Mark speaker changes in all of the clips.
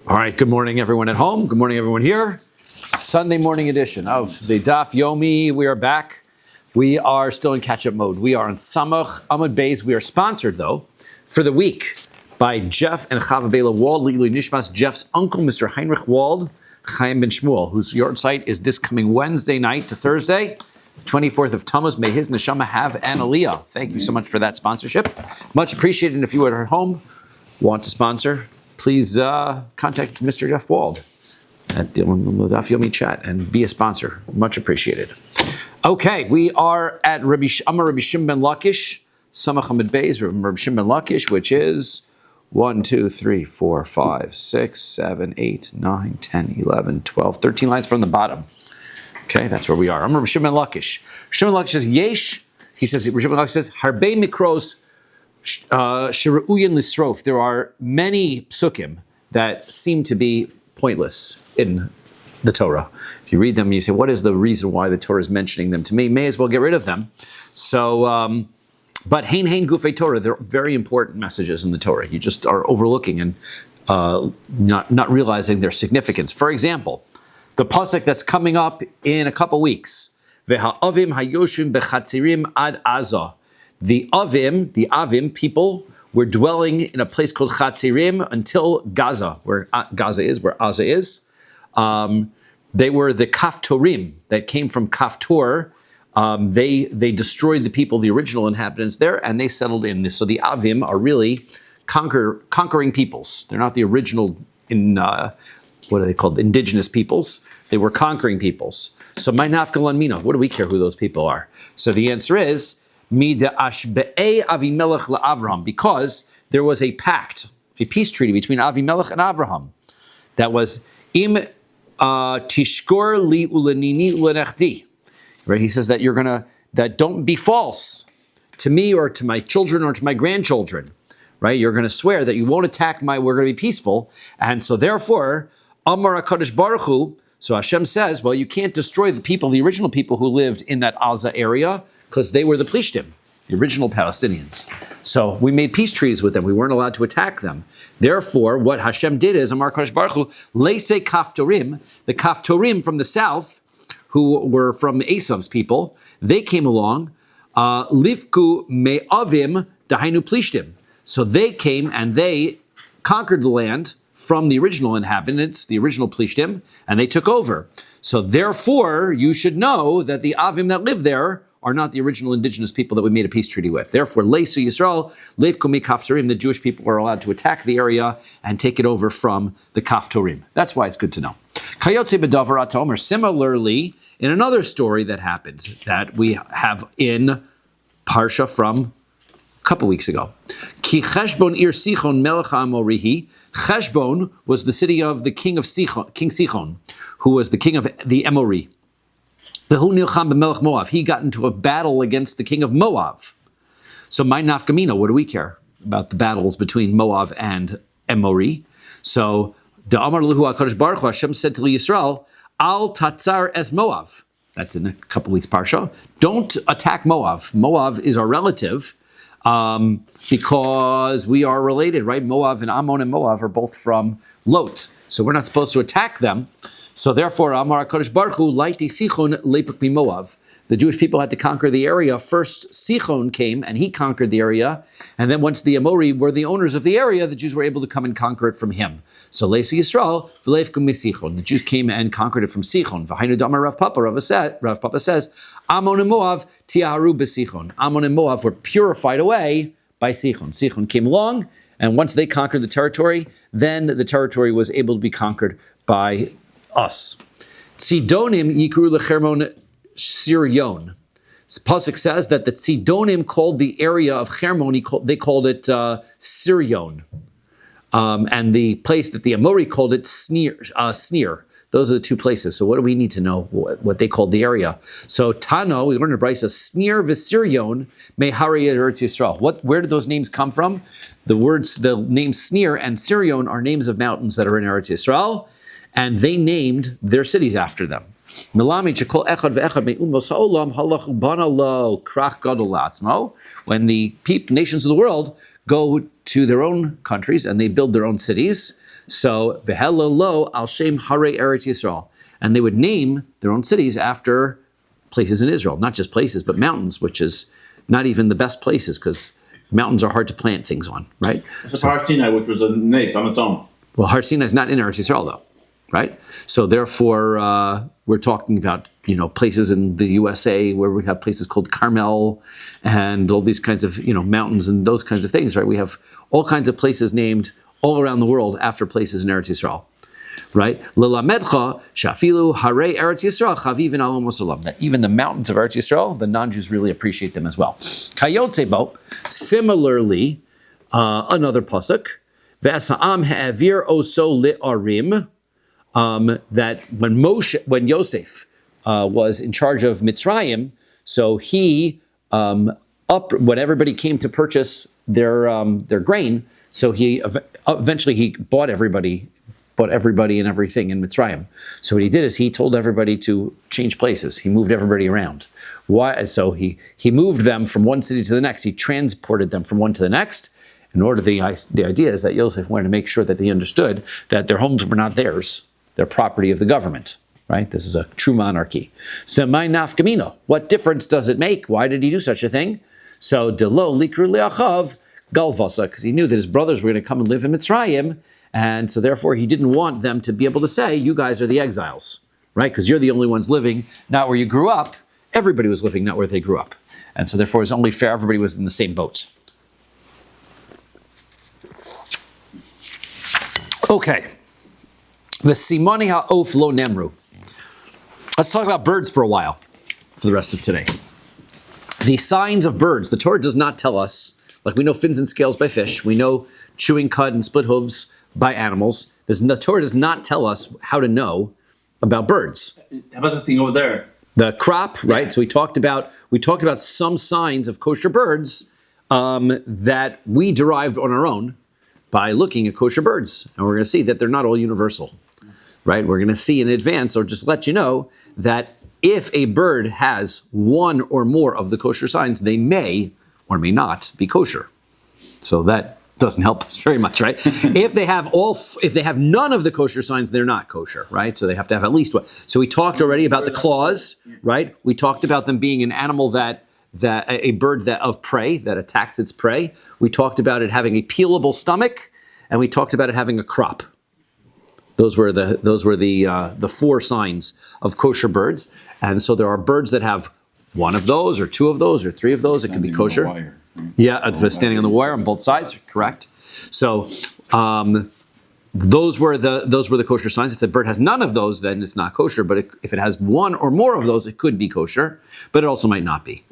Speaker 1: All right, good morning everyone at home. Good morning everyone here. Sunday morning edition of the Daf Yomi. We are back. We are still in catch-up mode. We are on Samach Amud Beis. We are sponsored though for the week by Jeff and Chava Bela Wald, Lili Nishmas, Jeff's uncle, Mr. Heinrich Wald, Chaim Ben Shmuel, whose yard site is this coming Wednesday night to Thursday, 24th of Tammuz. May his neshama have an aliyah. Thank you so much for that sponsorship. Much appreciated. And if you are at home, want to sponsor, please contact Mr. Jeff Wald at the Daf Yomi chat and be a sponsor. Much appreciated. Okay, we are at Rabbi Shimon ben Lakish, Samach Amud Beis, Rabbi Shimon ben Lakish, which is 1, 2, 3, 4, 5, 6, 7, 8, 9, 10, 11, 12, 13 lines from the bottom. Okay, that's where we are. I'm Rabbi Shimon ben Lakish. Shimon ben Lakish says, Yesh, he says, Rabbi Shimon ben Lakish says, Harbe mikros Shiru'uyin Lisrof. There are many psukim that seem to be pointless in the Torah. If you read them, you say, what is the reason why the Torah is mentioning them to me? May as well get rid of them. So, but hein gufei Torah, they're very important messages in the Torah. You just are overlooking and not realizing their significance. For example, the pasuk that's coming up in a couple weeks, Ve'ha'avim hayoshim bechatzirim ad Azah. The Avim people were dwelling in a place called Chatzirim until Gaza, where Gaza is, where Aza is. They were the Kaftorim that came from Kaftor. They destroyed the people, the original inhabitants there, and they settled in this. So the Avim are really conquering peoples. They're not the original, what are they called? Indigenous peoples. They were conquering peoples. So my nafkalan mina, what do we care who those people are? So the answer is, because there was a pact, a peace treaty between Avimelech and Avraham that was im tishkor li ulenini ulenechdi. Right? He says that that don't be false to me or to my children or to my grandchildren. Right? You're going to swear that you won't attack we're going to be peaceful. And so therefore, Amar HaKadosh Baruch Hu, so Hashem says, well, you can't destroy the people, the original people who lived in that Aza area, because they were the Plishtim, the original Palestinians. So we made peace treaties with them. We weren't allowed to attack them. Therefore, what Hashem did is, Amar Kodesh Baruch Hu, Leise Kaftorim, the Kaftorim from the south, who were from Esav's people, they came along, Livku Me'avim Dahainu Plishtim. So they came and they conquered the land from the original inhabitants, the original Plishtim, and they took over. So therefore, you should know that the Avim that live there are not the original indigenous people that we made a peace treaty with. Therefore, Leisu Yisrael, Leif Komi Kaftorim, the Jewish people are allowed to attack the area and take it over from the Kaftorim. That's why it's good to know. Kayotze B'Davarat Omer. Similarly, in another story that happened that we have in Parsha from a couple weeks ago. Ki Cheshbon Ir Sichon Melech HaAmorihi. Cheshbon was the city of the king of Sichon, King Sichon, who was the king of the Emori. He got into a battle against the king of Moab. So my nafkamina, what do we care about the battles between Moab and Emori? So Da'amar Luhu HaKadosh Baruch Hu, Hashem said to Yisrael, Al Tatzar es Moab. That's in a couple weeks parsha. Don't attack Moab. Moab is our relative because we are related, right? Moab and Ammon and Moab are both from Lot. So we're not supposed to attack them. So therefore, Amar HaKadosh Baruch Hu, Laiti Sichon Lepuk Mi Moab. The Jewish people had to conquer the area. First, Sichon came and he conquered the area. And then once the Amori were the owners of the area, the Jews were able to come and conquer it from him. So Leisi Yisrael, V'leifkum Mi Sichon. The Jews came and conquered it from Sichon. V'hainu Damar Rav Papa says, Ammon and Moab Tiaharu B'Sichon. Ammon and Moab were purified away by Sichon. Sichon came along, and once they conquered the territory, then the territory was able to be conquered by us. Tzidonim yikru lechermon Sirion. Pasuk says that the Tzidonim called the area of Chermon, they called it Sirion. And the place that the Amori called it Sneer. Those are the two places. So what do we need to know what they called the area? So Tano, we learned in Brisa, Sneer v'Sirion mehari Eretz Yisrael. Where did those names come from? The names Sneer and Sirion are names of mountains that are in Eretz Yisrael, and they named their cities after them. When the nations of the world go to their own countries and they build their own cities, So v'hello al shem harei Eretz Yisrael, and they would name their own cities after places in Israel, not just places, but mountains, which is not even the best places because mountains are hard to plant things on, right?
Speaker 2: So, Har Sinai, which was a nace on its own.
Speaker 1: Well, Har Sinai is not in Eretz Yisrael, though, right? So therefore, we're talking about places in the USA where we have places called Carmel and all these kinds of mountains and those kinds of things, right? We have all kinds of places named all around the world after places in Eretz Yisrael. Right? L'lamedcha shafilu harei Eretz Yisrael chavivin alom u'salam. That even the mountains of Eretz Yisrael, the non-Jews really appreciate them as well. Kayotzebo, similarly, another pasuk, v'asa'am ha'avir oso li'arim, that when Yosef was in charge of Mitzrayim, so he when everybody came to purchase their grain, so he eventually bought everybody and everything in Mitzrayim. So what he did is he told everybody to change places. He moved everybody around. Why? So he moved them from one city to the next. He transported them from one to the next. In order, the idea is that Yosef wanted to make sure that they understood that their homes were not theirs, they're property of the government. Right? This is a true monarchy. So my nafkamino, what difference does it make? Why did he do such a thing? So delo likru leachav galvasa, because he knew that his brothers were going to come and live in Mitzrayim. And so therefore he didn't want them to be able to say, you guys are the exiles, right? Because you're the only ones living, not where you grew up. Everybody was living not where they grew up. And so therefore it's only fair everybody was in the same boat. Okay. The simoni ha'of lo nemru. Let's talk about birds for a while, for the rest of today. The signs of birds. The Torah does not tell us, like we know fins and scales by fish, we know chewing cud and split hooves by animals. The Torah does not tell us how to know about birds.
Speaker 2: How about the thing over there?
Speaker 1: The crop, right? Yeah. So we talked about some signs of kosher birds that we derived on our own by looking at kosher birds. And we're going to see that they're not all universal, right? We're going to see in advance, or just let you know, that if a bird has one or more of the kosher signs, they may or may not be kosher. So that doesn't help us very much, right? If they have none of the kosher signs, they're not kosher, right? So they have to have at least one. So we talked already about the claws, right? We talked about them being an animal that a bird that of prey that attacks its prey. We talked about it having a peelable stomach, and we talked about it having a crop. Those were the four signs of kosher birds. And so there are birds that have one of those, or two of those, or three of those. It can be kosher. Yeah, standing on the wire on both sides, correct. So those were the kosher signs. If the bird has none of those, then it's not kosher. But if it has one or more of those, it could be kosher, but it also might not be.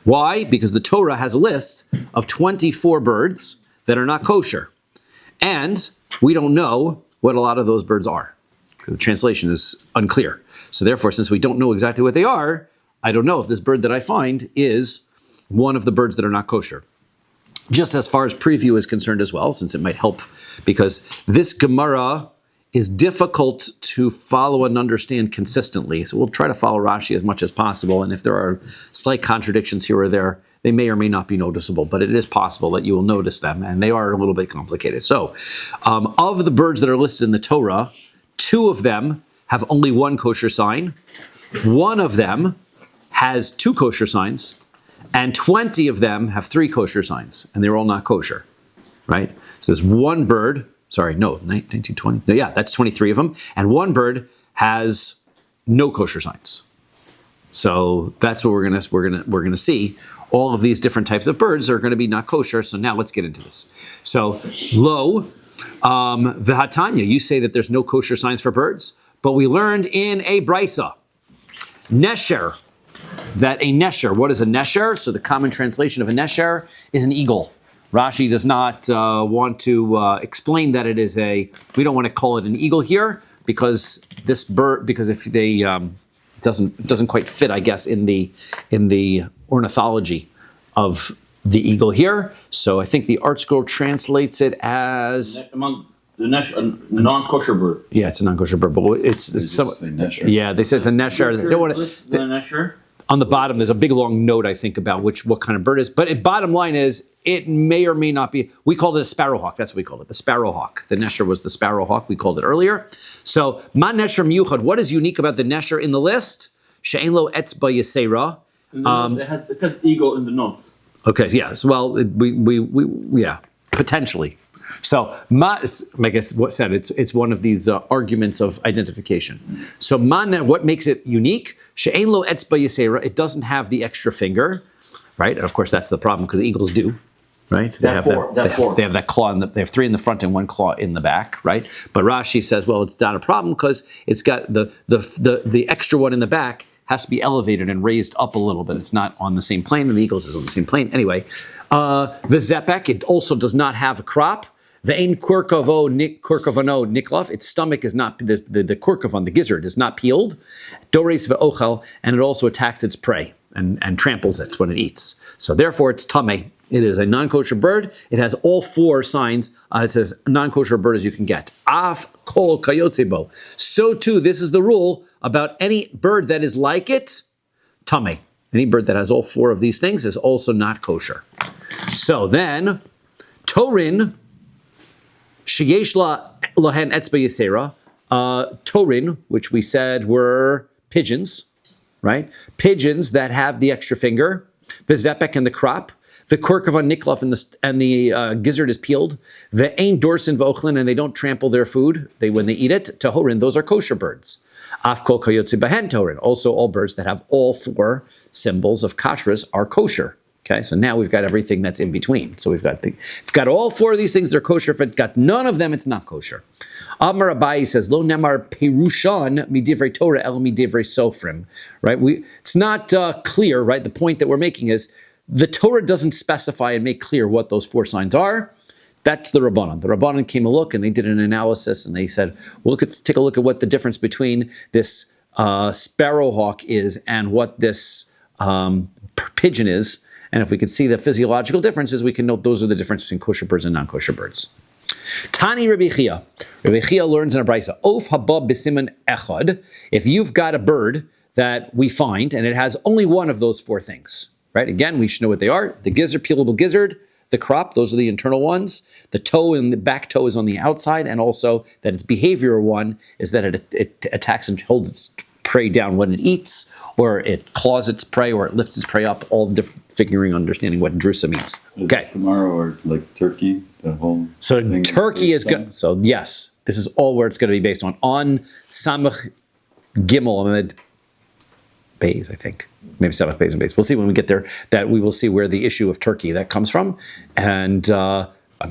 Speaker 1: Why? Because the Torah has a list of 24 birds that are not kosher. And we don't know what a lot of those birds are. The translation is unclear. So therefore, since we don't know exactly what they are, I don't know if this bird that I find is one of the birds that are not kosher. Just as far as preview is concerned as well, since it might help, because this Gemara is difficult to follow and understand consistently. So we'll try to follow Rashi as much as possible, and if there are slight contradictions here or there, they may or may not be noticeable, but it is possible that you will notice them, and they are a little bit complicated. So, of the birds that are listed in the Torah, 2 of them have only one kosher sign, 1 of them has 2 kosher signs, and 20 of them have 3 kosher signs, and they're all not kosher, right? So there's one bird, 19, 20, no, yeah, that's 23 of them, and 1 bird has no kosher signs. So that's what we're gonna see. All of these different types of birds are going to be not kosher. So now let's get into this. So lo v'hatanya, you say that there's no kosher signs for birds, but we learned in a brisa, nesher, that a nesher, what is a nesher? So the common translation of a nesher is an eagle. Rashi does not want to explain that it is we don't want to call it an eagle here because if they doesn't quite fit, I guess, in the ornithology of the eagle here. So I think the Art Scroll translates it as
Speaker 2: among the non-kosher bird.
Speaker 1: Yeah, it's a non-kosher bird, but it's some. Yeah, they said it's a nesher. They don't want to.
Speaker 2: The nesher.
Speaker 1: On the bottom, there's a big long note, I think, about what kind of bird it is. But bottom line is, it may or may not be. We called it a sparrowhawk. That's what we called it, the sparrowhawk. The nesher was the sparrowhawk. We called it earlier. So, ma nesher miyuchad. What is unique about the nesher in the list? She'ein lo etzba yisera.
Speaker 2: It says eagle in the notes.
Speaker 1: Okay, yes. Well, yeah, potentially. So, I guess what said it's one of these arguments of identification. So, what makes it unique? She'ein lo etzba yisera. It doesn't have the extra finger, right? And of course, that's the problem because eagles do, right? They have that claw. They have three in the front and one claw in the back, right? But Rashi says, well, it's not a problem because it's got the extra one in the back has to be elevated and raised up a little bit. It's not on the same plane, and the eagles is on the same plane. Anyway, the zepek, it also does not have a crop. Ve'ein kurkavo niklaf. Its stomach is not, the kurkavon, the gizzard, is not peeled. Dores ve'ochel, and it also attacks its prey and tramples it when it eats. So therefore, it's tameh. It is a non-kosher bird. It has all four signs. It says non-kosher bird as you can get. Af kol kayotzebo. So too, this is the rule about any bird that is like it, tameh. Any bird that has all four of these things is also not kosher. So then, torin, sheyesh lahen etzba yisera, torin, which we said were pigeons, right? Pigeons that have the extra finger, the zepek and the crop, the kurkavon niklaf and the gizzard is peeled, the ein dorsin v'ochlin, and they don't trample their food when they eat it, tahorin, those are kosher birds. Af kol kayotzi bahen torin, also all birds that have all four symbols of kashrus are kosher. Okay, so now we've got everything that's in between. So we've got all four of these things, they're kosher. If it's got none of them, it's not kosher. Amar Rabbi says, Lo nemar perushan midivrei Torah el midivrei sofrim. Right? It's not clear, right? The point that we're making is the Torah doesn't specify and make clear what those four signs are. That's the Rabbanan. The Rabbanan came a look and they did an analysis and they said, well, let's take a look at what the difference between this sparrowhawk is and what this pigeon is. And if we can see the physiological differences, we can note those are the difference between kosher birds and non-kosher birds. Tani Rabbi Chia. Rabbi Chia learns in a brisa, Of haba b'siman echad. If you've got a bird that we find and it has only one of those four things, right? Again, we should know what they are. The gizzard, peelable gizzard, the crop, those are the internal ones. The toe and the back toe is on the outside, and also that its behavioral one is that it attacks and holds its prey down when it eats, or it claws its prey, or it lifts its prey up, all different figuring, understanding what drusa means. Okay.
Speaker 3: Tomorrow or like turkey, the whole
Speaker 1: So
Speaker 3: thing
Speaker 1: turkey is good. So yes, this is all where it's going to be based on Samach Gimel Amid Bays, I think. Maybe Samach Bays and Bays. We'll see when we get there that we will see where the issue of turkey that comes from. And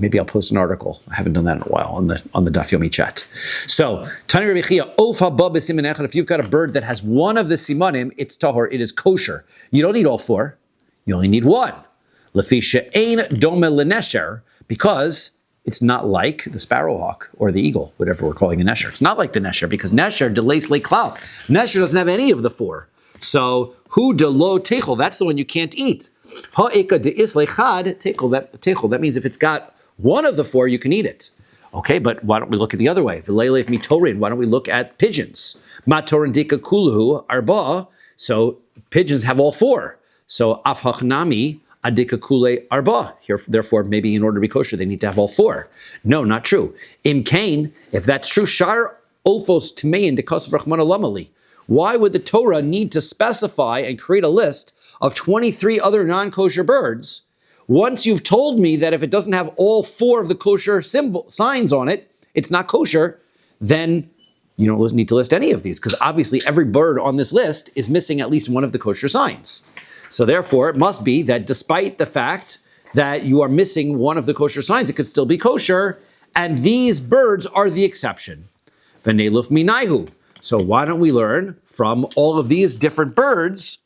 Speaker 1: maybe I'll post an article. I haven't done that in a while on the Daf Yomi chat. So, Tani Rabbi Chia, Of haba b'siman echad. If you've got a bird that has one of the simanim, it's tahor, it is kosher. You don't need all four. You only need one. Lefi she'ein dome l'nesher, because it's not like the sparrowhawk or the eagle, whatever we're calling a nesher. It's not like the nesher because nesher delays leklal. Nesher doesn't have any of the four. So hu de lo techel, that's the one you can't eat. Ha'eka de is lechad techel. That means if it's got one of the four, you can eat it. Okay, but why don't we look at the other way? V'leilef mitorin. Why don't we look at pigeons? Ma torin dika kuluhu arba. So pigeons have all four. So af hachnami adika kule arba. Here, therefore, maybe in order to be kosher, they need to have all four. No, not true. Im kain, if that's true, shar ofos tmein dekos rachmana lamali. Why would the Torah need to specify and create a list of 23 other non-kosher birds once you've told me that if it doesn't have all four of the kosher signs on it, it's not kosher? Then you don't need to list any of these because obviously every bird on this list is missing at least one of the kosher signs. So therefore, it must be that despite the fact that you are missing one of the kosher signs, it could still be kosher, and these birds are the exception. V'neiluf minayhu. So why don't we learn from all of these different birds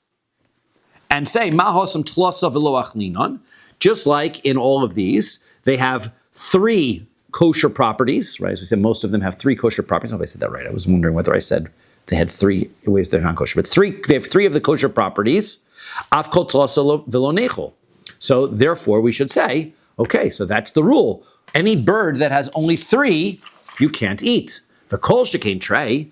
Speaker 1: and say, mahosam tlasa v'lo achlinon, just like in all of these, they have three kosher properties, right? As we said, most of them have three kosher properties. I hope I said that right. I was wondering whether I said they had three ways they're non-kosher, but they have three of the kosher properties. Af kol tlasa v'lo nechol. So therefore, we should say, okay, so that's the rule. Any bird that has only three, you can't eat. The kol shekain trei,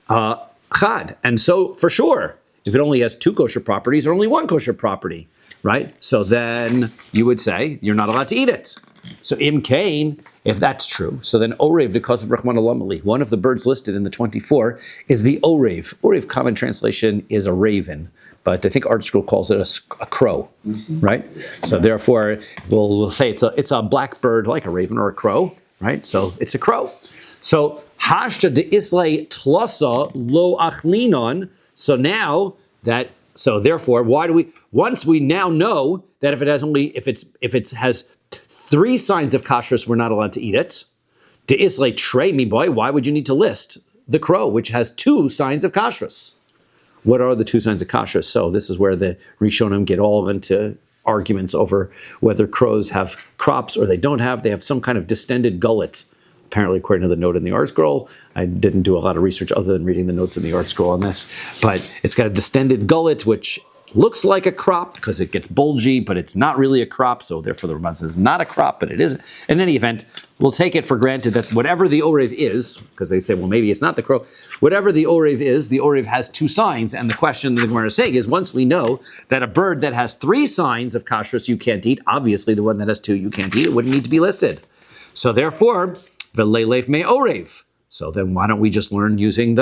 Speaker 1: chad. And so for sure, if it only has two kosher properties or only one kosher property, right? So then you would say you're not allowed to eat it. So im kain, if that's true, so then orev, because of Rahman Alamali, one of the birds listed in the 24 is the orev. Orev, common translation, is a raven, but I think Art Scroll calls it a crow, right? So therefore, we'll say it's a black bird like a raven or a crow, right? So it's a crow. So hashta de islay tlasa lo achlinon. So therefore, why do we? Once we now know that if it has three signs of kashrus, we're not allowed to eat it. De islay trey mi boy. Why would you need to list the crow, which has two signs of kashrus? What are the two signs of kashrus? So this is where the Rishonim get all into arguments over whether crows have crops or they don't have. They have some kind of distended gullet. Apparently, according to the note in the Art Scroll, I didn't do a lot of research other than reading the notes in the Art Scroll on this, but it's got a distended gullet, which looks like a crop because it gets bulgy, but it's not really a crop, so therefore the Ramban says not a crop, but it is. In any event, we'll take it for granted that whatever the orev is, because they say, well, maybe it's not the crow, whatever the orev is, the orev has two signs, and the question the Gemara is saying is, once we know that a bird that has three signs of kashrus you can't eat, obviously the one that has two you can't eat, it wouldn't need to be listed. So therefore, V'leilef me orev. So then why don't we just learn using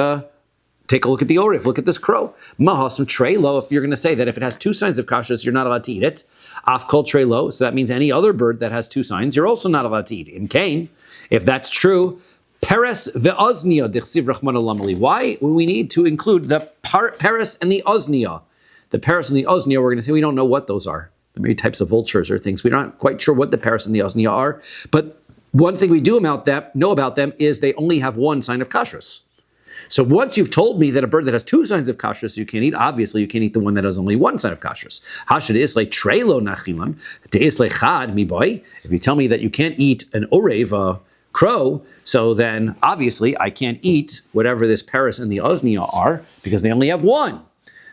Speaker 1: take a look at the orev, look at this crow. Mahasam trelo, if you're going to say that if it has two signs of kashrus, you're not allowed to eat it. Afkol trelo, so that means any other bird that has two signs, you're also not allowed to eat. In Cain, if that's true, peres ve'oznia dichsiv rachman alamali. Why do we need to include the peres and the oznia? The peres and the oznia, we're going to say we don't know what those are. There may be types of vultures or things. We're not quite sure what the peres and the oznia are, but one thing we do know about them is they only have one sign of kashrus. So once you've told me that a bird that has two signs of kashrus you can't eat, obviously you can't eat the one that has only one sign of kashrus. Hashad islay trelo nachilan de islay chad mi boy. If you tell me that you can't eat an orev, crow, so then obviously I can't eat whatever this peres and the oznia are because they only have one.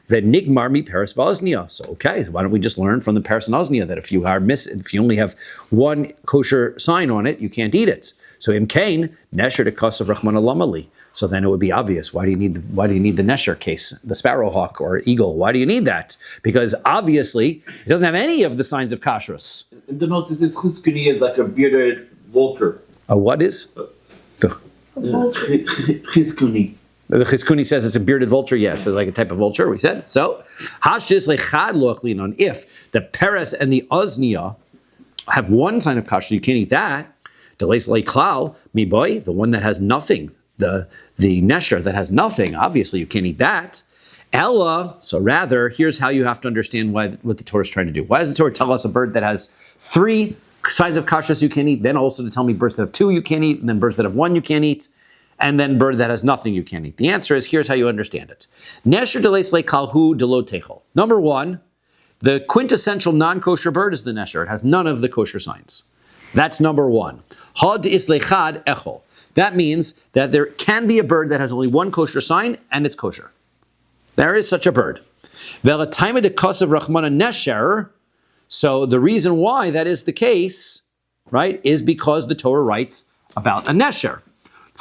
Speaker 1: Then nigmar mi peres v'oznia. So okay, why don't we just learn from the peres and oznia that if you only have one kosher sign on it, you can't eat it. So im kain nesher de kas of rachman alamali. So then it would be obvious. Why do you need the nesher case, the sparrowhawk or eagle? Why do you need that? Because obviously it doesn't have any of the signs of kashrus.
Speaker 2: In the notes, it says chuskuni is like a bearded vulture.
Speaker 1: A what is?
Speaker 2: Chizkuni.
Speaker 1: The Chizkuni says it's a bearded vulture. Yes, it's like a type of vulture. We said so. Hashis lechad lochlinon. If the peres and the oznia have one sign of kashrus, you can't eat that. Deleis leiklal mi boy, the one that has nothing, the nesher that has nothing. Obviously, you can't eat that. Ella. So rather, here's how you have to understand what the Torah is trying to do. Why does the Torah tell us a bird that has three signs of kashrus you can't eat, then also to tell me birds that have two you can't eat, and then birds that have one you can't eat? And then bird that has nothing you can't eat. The answer is, here's how you understand it. Nesher deleis leikalhu delo techol. Number one, the quintessential non-kosher bird is the nesher. It has none of the kosher signs. That's number one. Had islechad echol. That means that there can be a bird that has only one kosher sign and it's kosher. There is such a bird. Velataima de kosav rachmana nesher. So the reason why that is the case, right, is because the Torah writes about a nesher.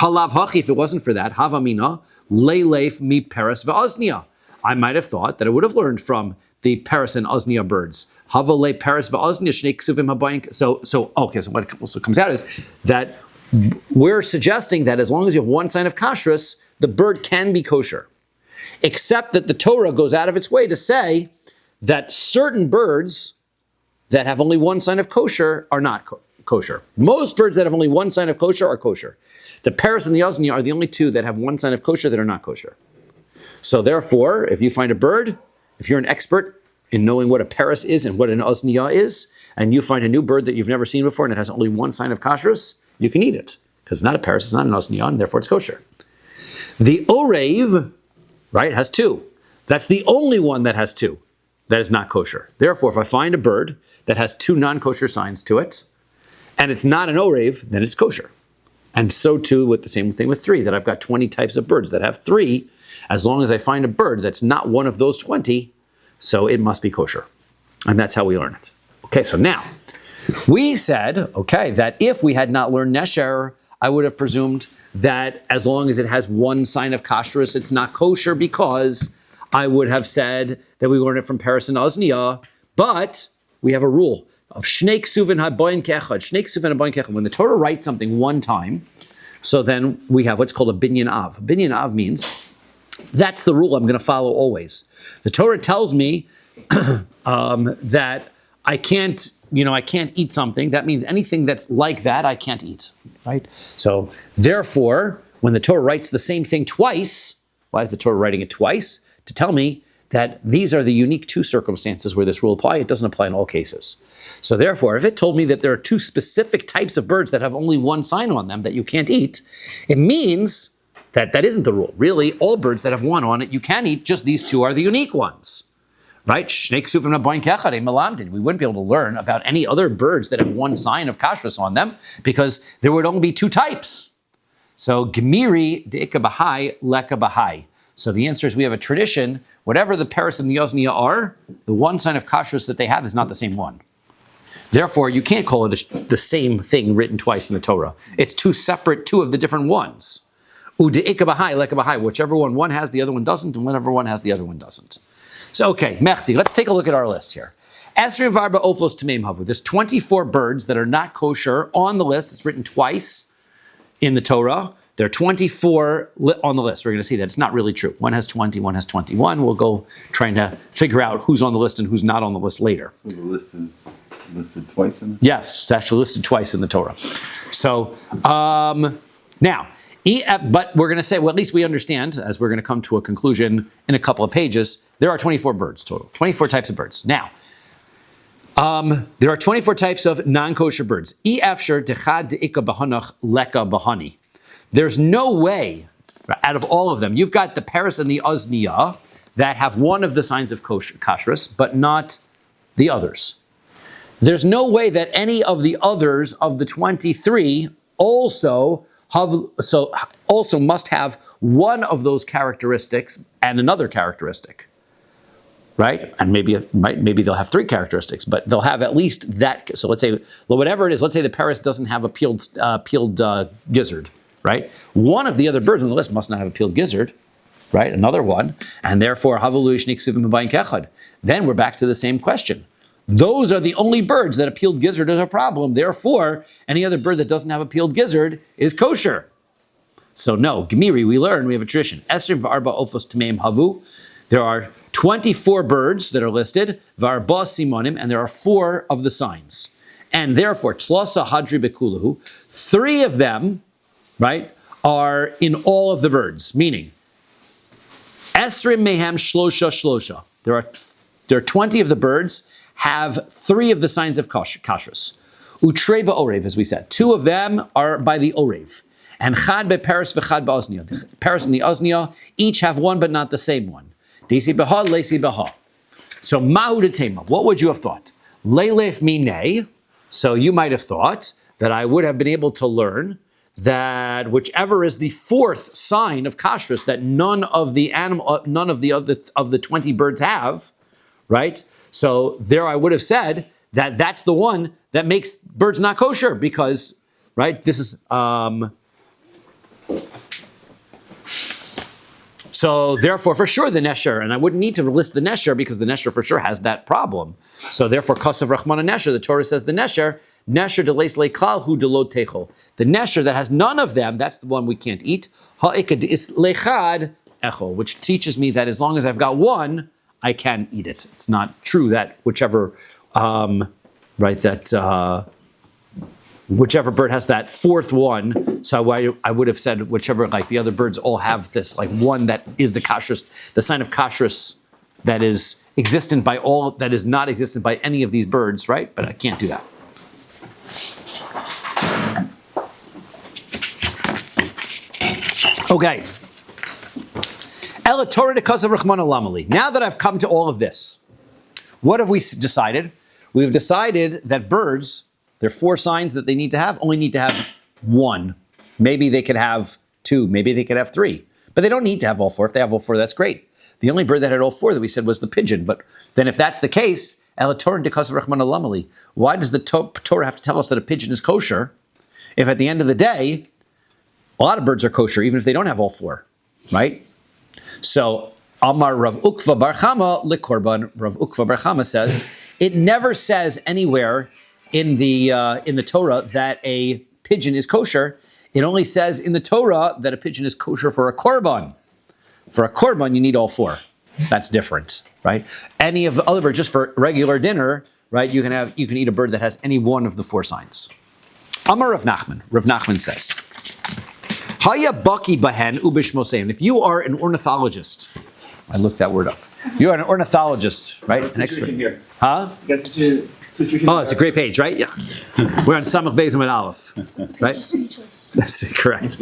Speaker 1: Halav hachi, if it wasn't for that, havamina, leilef mi peres ve'oznia. I might have thought that I would have learned from the peres and oznia birds. Havale peres ve'oznia shnei ksuvim habayim. So what also comes out is that we're suggesting that as long as you have one sign of kashrus, the bird can be kosher. Except that the Torah goes out of its way to say that certain birds that have only one sign of kosher are not kosher. Most birds that have only one sign of kosher are kosher. The peres and the oznia are the only two that have one sign of kosher that are not kosher. So therefore, if you find a bird, if you're an expert in knowing what a peres is and what an oznia is, and you find a new bird that you've never seen before and it has only one sign of kashrus, you can eat it. Because it's not a peres, it's not an oznia, and therefore it's kosher. The orev, right, has two. That's the only one that has two that is not kosher. Therefore, if I find a bird that has two non-kosher signs to it, and it's not an orev, then it's kosher. And so too with the same thing with three, that I've got 20 types of birds that have three. As long as I find a bird that's not one of those 20, so it must be kosher. And that's how we learn it. Okay, so now, we said, okay, that if we had not learned nesher, I would have presumed that as long as it has one sign of kashrus, it's not kosher because I would have said that we learn it from Paris and Osnia, but we have a rule of Shnei Ksuvin HaBoyin Kechad. Shnei Ksuvin HaBoyin Kechad. When the Torah writes something one time, so then we have what's called a binyan av. Binyan av means that's the rule I'm going to follow always. The Torah tells me that I can't eat something. That means anything that's like that, I can't eat, right? So therefore, when the Torah writes the same thing twice, why is the Torah writing it twice? To tell me that these are the unique two circumstances where this will apply. It doesn't apply in all cases. So therefore, if it told me that there are two specific types of birds that have only one sign on them that you can't eat, it means that that isn't the rule. Really, all birds that have one on it, you can eat. Just these two are the unique ones. Right? We wouldn't be able to learn about any other birds that have one sign of kashrus on them because there would only be two types. So Gemiri de'ika bahai leka bahai. So the answer is we have a tradition. Whatever the Paris and the Osnia are, the one sign of kashrus that they have is not the same one. Therefore, you can't call it the same thing written twice in the Torah. It's two of the different ones. U'de'ika bahai leka bahai. Whichever one has, the other one doesn't, and whatever one has, the other one doesn't. So, okay, Mechti, let's take a look at our list here. Esrim varba ofos tameim havu. There's 24 birds that are not kosher on the list. It's written twice in the Torah. There are 24 on the list. We're going to see that it's not really true. One has 20, one has 21. We'll go trying to figure out who's on the list and who's not on the list later.
Speaker 3: So the list is listed twice in it?
Speaker 1: Yes, it's actually listed twice in the Torah. So, now, but we're going to say, well, at least we understand, as we're going to come to a conclusion in a couple of pages, there are 24 birds total, 24 types of birds. Now, there are 24 types of non-kosher birds. There's no way, out of all of them, you've got the Paris and the Osnia that have one of the signs of kashrus, but not the others. There's no way that any of the others of the 23 also must have one of those characteristics and another characteristic, right? And maybe they'll have three characteristics, but they'll have at least that. So let's say, well, whatever it is, let's say the Paris doesn't have a peeled gizzard, right? One of the other birds on the list must not have a peeled gizzard, right? Another one, and therefore then we're back to the same question. Those are the only birds that a peeled gizzard is a problem. Therefore, any other bird that doesn't have a peeled gizzard is kosher. So no, Gemiri, we learn, we have a tradition. Esrim v'arba ofos tameim havu. There are 24 birds that are listed, v'arba simonim, and there are 4 of the signs. And therefore, tlasa hadri bekulahu, 3 of them, right, are in all of the birds, meaning, esrim mehem shlosha shlosha. There are 20 of the birds, have 3 of the signs of kashrus. Utrei ba'orev, as we said. 2 of them are by the orev. And chad be'peres v'chad ba'osnia. The Paris and the Osnia each have one, but not the same one. Desi beha, lesi beha. So mahu detema. What would you have thought? Leilef minei. So you might have thought that I would have been able to learn that whichever is the 4th sign of kashrus that none of the other 20 birds have, right? So there I would have said that that's the one that makes birds not kosher because, right, this is, so therefore for sure the nesher, and I wouldn't need to list the nesher because the nesher for sure has that problem. So therefore kasav rachmana nesher, the Torah says the nesher deleis leklal hu delot techol. The nesher that has none of them, that's the one we can't eat. Ha'ikad is lechad echol, which teaches me that as long as I've got one, I can eat it. It's not true that whichever bird has that 4th one. So I would have said whichever, like the other birds all have this, like one that is the kashrus, the sign of kashrus that is existent by all, that is not existent by any of these birds, right? But I can't do that. Okay. Now that I've come to all of this, what have we decided? We've decided that birds, there are 4 signs that they need to have, only need to have 1. Maybe they could have 2, maybe they could have 3. But they don't need to have all 4. If they have all 4, that's great. The only bird that had all 4 that we said was the pigeon. But then if that's the case, why does the Torah have to tell us that a pigeon is kosher if at the end of the day, a lot of birds are kosher, even if they don't have all 4, right? So Amar Rav Ukva Bar Chama lekorban. Rav Ukva Bar Chama says it never says anywhere in the Torah that a pigeon is kosher. It only says in the Torah that a pigeon is kosher for a korban. For a korban, you need all four. That's different, right? Any of the other birds, just for regular dinner, right? You can eat a bird that has any one of the four signs. Amar Rav Nachman. Rav Nachman says, Haya baki bahen ubish mosein. If you are an ornithologist, I looked that word up. You are an ornithologist, right? An expert.
Speaker 2: Here.
Speaker 1: Huh?
Speaker 2: Situation
Speaker 1: Oh, it's a great page, right? Yes. We're on Samach Beis Amud Aleph, right? That's correct.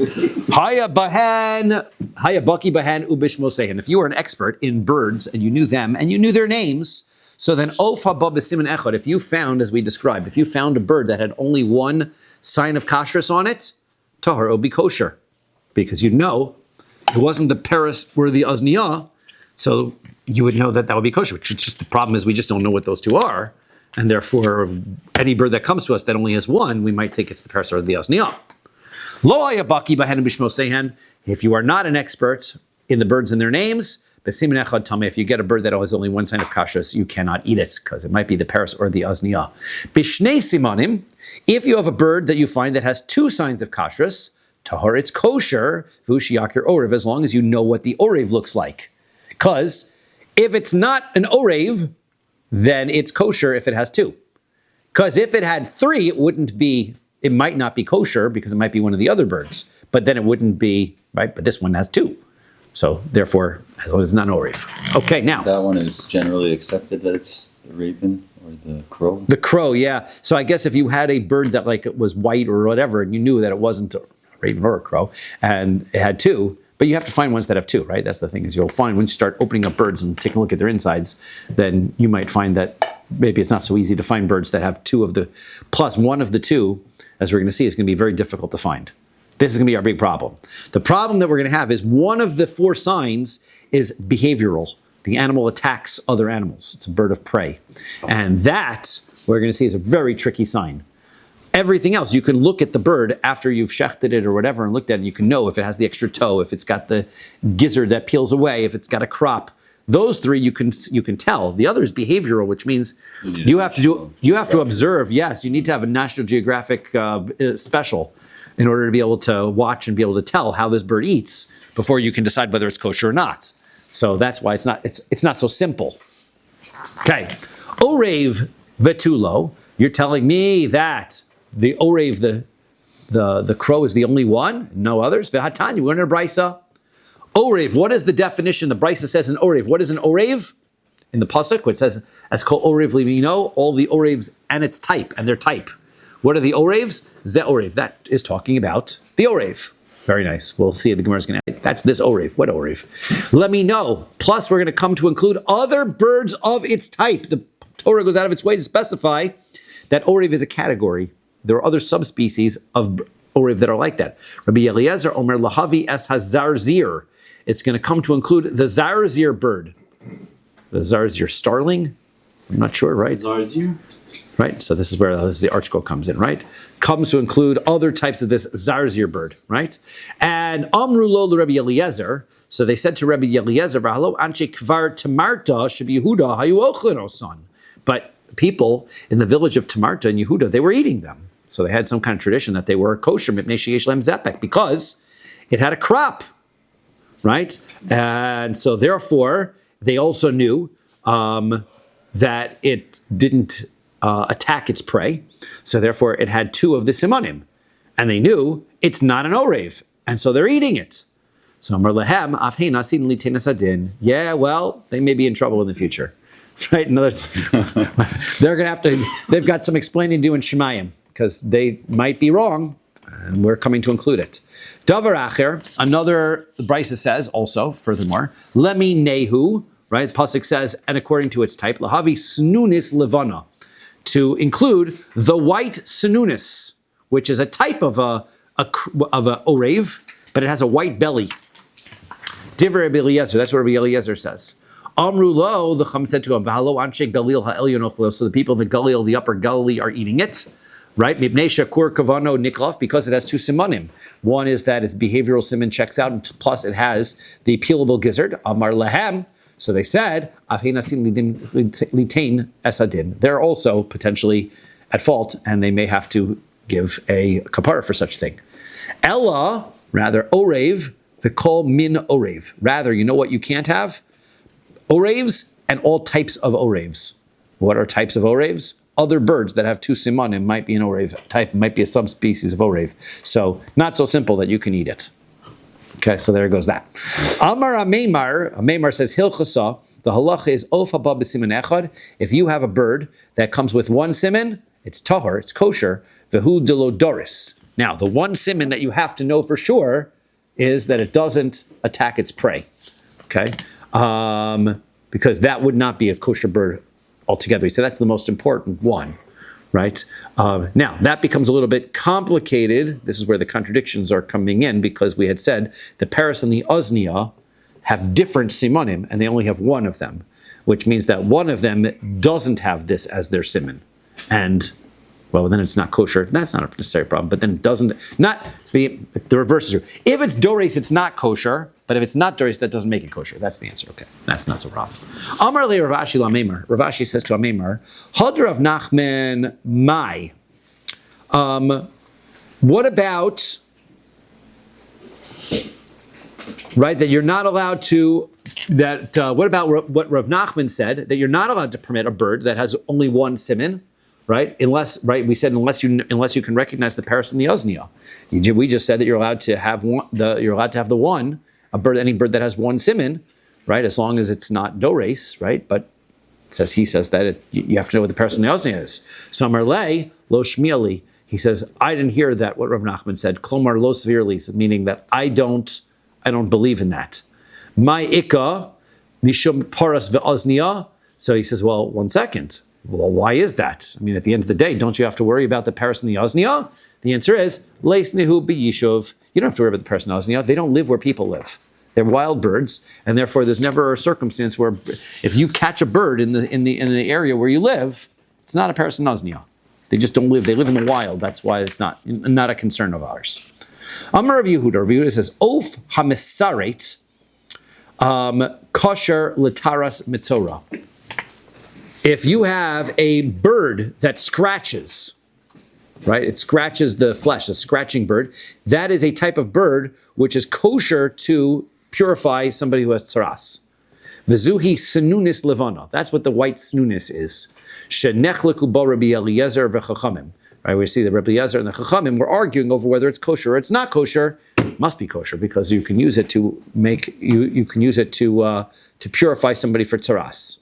Speaker 1: Haya baki bahan ubish mosehin. If you were an expert in birds and you knew them and you knew their names, so then of haba b'siman echad. If you found, as we described, if you found a bird that had only one sign of kashrus on it, tahar, it would be kosher, because you'd know it wasn't the paris or the azniyah, so you would know that would be kosher. Which is just the problem is we just don't know what those two are. And therefore, any bird that comes to us that only has one, we might think it's the parasar or the asniyah. Lo ayabaki bahen b'shmo sehen. If you are not an expert in the birds and their names, b'simin echad tameh. If you get a bird that has only one sign of kashrus, you cannot eat it because it might be the paras or the asniyah. Bishnei simanim. If you have a bird that you find that has two signs of kashrus, tahor, it's kosher. V'ushiyakir orev, as long as you know what the orev looks like. Because if it's not an orev, then it's kosher if it has two. Because if it had three, it might not be kosher because it might be one of the other birds, but then it wouldn't be, right? But this one has two. So therefore, it's not an orev. Okay, now.
Speaker 3: That one is generally accepted that it's the raven or the crow?
Speaker 1: The crow, yeah. So I guess if you had a bird that like it was white or whatever, and you knew that it wasn't a raven or a crow, and it had two, but you have to find ones that have two, right? That's the thing, is you'll find when you start opening up birds and taking a look at their insides, then you might find that maybe it's not so easy to find birds that have two of the, plus one of the two, as we're going to see, is going to be very difficult to find. This is going to be our big problem. The problem that we're going to have is one of the four signs is behavioral. The animal attacks other animals. It's a bird of prey. And that, we're going to see, is a very tricky sign. Everything else, you can look at the bird after you've shechted it or whatever and looked at it, and you can know if it has the extra toe, if it's got the gizzard that peels away, if it's got a crop. Those three you can tell. The other is behavioral, which means you have to observe. Yes, you need to have a National Geographic special in order to be able to watch and be able to tell how this bird eats before you can decide whether it's kosher or not. So that's why it's not so simple. Okay, orev vetulo. You're telling me that the orev, the crow, is the only one, no others. V'hatanya, we're in a brisa. Orev, what is the definition? The brisa says in orev. What is an orev? In the pasuk, which says, as called orev limino, all the orevs and its type, and their type. What are the orevs? Ze orev. That is talking about the orev. Very nice. We'll see. The Gemara's going to. That's this orev. What orev? Let me know. Plus, we're going to come to include other birds of its type. The Torah goes out of its way to specify that orev is a category. There are other subspecies of orev that are like that. Rabbi Eliezer Omer Lahavi es hazarzir. It's going to come to include the zarzir bird. The zarzir starling. I'm not sure, right?
Speaker 2: Zarzir?
Speaker 1: Right, so this is where the article comes in, right? Comes to include other types of this zarzir bird, right? And Amru lo Rabbi Eliezer, so they said to Rabbi Eliezer, "V'halo anche kvar tamarta shebi Yehuda hayu ochlin osan." But people in the village of Tamarta in Yehuda, they were eating them. So they had some kind of tradition that they were kosher mipnei sheyesh lehem zepek, because it had a crop, right? And so therefore, they also knew that it didn't attack its prey. So therefore, it had two of the simanim. And they knew it's not an orev. And so they're eating it. So Amar lehem afhein asin litenas adin. Yeah, well, they may be in trouble in the future. Right? In other words, they're going to have to, they've got some explaining to do in Shemayim, because they might be wrong, and we're coming to include it. Davar acher, another brisa says also, furthermore, lemi nehu, right? The pasuk says, and according to its type, lahavi snunis levana, to include the white snunis, which is a type of a orev, but it has a white belly. Divrei Rabbi Eliezer, that's what Rabbi Eliezer says. Amru lo, the Chum said to him, V'halo anshe Galil ha'elyon ochlo, so the people in the Galil, the upper Galilee, are eating it. right? Mipnei shekur kavano niklaf, because it has two simanim. One is that its behavioral siman checks out, and plus it has the peelable gizzard. Amar lahem. So they said, litain esadin. They're also potentially at fault, and they may have to give a kapara for such a thing. Ella, rather, orev, the kol min orev. Rather, you know what you can't have? Orevs and all types of orevs. What are types of orevs? Other birds that have two simanim might be an orev type, might be a subspecies of orev. So not so simple that you can eat it. Okay, so there goes that. Amar Ameimar says, Hilchasa, the halacha is of haba b'siman echad. If you have a bird that comes with one siman, it's tahor, it's kosher, vehu delodoris. Now, the one siman that you have to know for sure is that it doesn't attack its prey. Okay? Because that would not be a kosher bird altogether. So that's the most important one. Right? Now, that becomes a little bit complicated. This is where the contradictions are coming in, because we had said the Paris and the Oznia have different simanim, and they only have one of them, which means that one of them doesn't have this as their siman. And, well, then it's not kosher. That's not a necessary problem, but then it doesn't, it's the reverse is true. If it's dores, it's not kosher, but if it's not dores, that doesn't make it kosher. That's the answer. Okay, that's not so problem. Amar le Rav Ashi Lamemar. Rav Ashi says to Amemar, Hadr of Nachman Mai. What about, right, that you're not allowed to, what about what Rav Nachman said, that you're not allowed to permit a bird that has only one siman, right? We said unless you can recognize the Paris and the Oznia. We just said that you're allowed to have the one, any bird that has one siman, right? As long as it's not dores, right? But he says that you have to know what the Paris and the Oznia is. So Amarle lo shmiali. He says, I didn't hear that what Rav Nachman said. Klomar lo severely, meaning that I don't believe in that. My ikka mishum paras ve'oznia. So he says, well, one second. Well, why is that? I mean, at the end of the day, don't you have to worry about the Paris and the Oznia? The answer is, Leis nehu b'yishuv. You don't have to worry about the Paris and the Oznia. They don't live where people live. They're wild birds, and therefore there's never a circumstance where if you catch a bird in the area where you live, it's not a Paris and Oznia. They just don't live. They live in the wild. That's why it's not a concern of ours. Amar Rav Yehuda. Rav Yehuda says, Of hamisaret kosher litaras mitzora. If you have a bird that scratches, right? It scratches the flesh, a scratching bird. That is a type of bird which is kosher to purify somebody who has tsaras. V'zuhi senunis levana. That's what the white snunis is. Shenechleku bo Rabbi Eliezer v'chachamim. Right? We see that Rabbi Eliezer and the chachamim were arguing over whether it's kosher or it's not kosher. It must be kosher because you can use it to make you can use it to purify somebody for tsaras.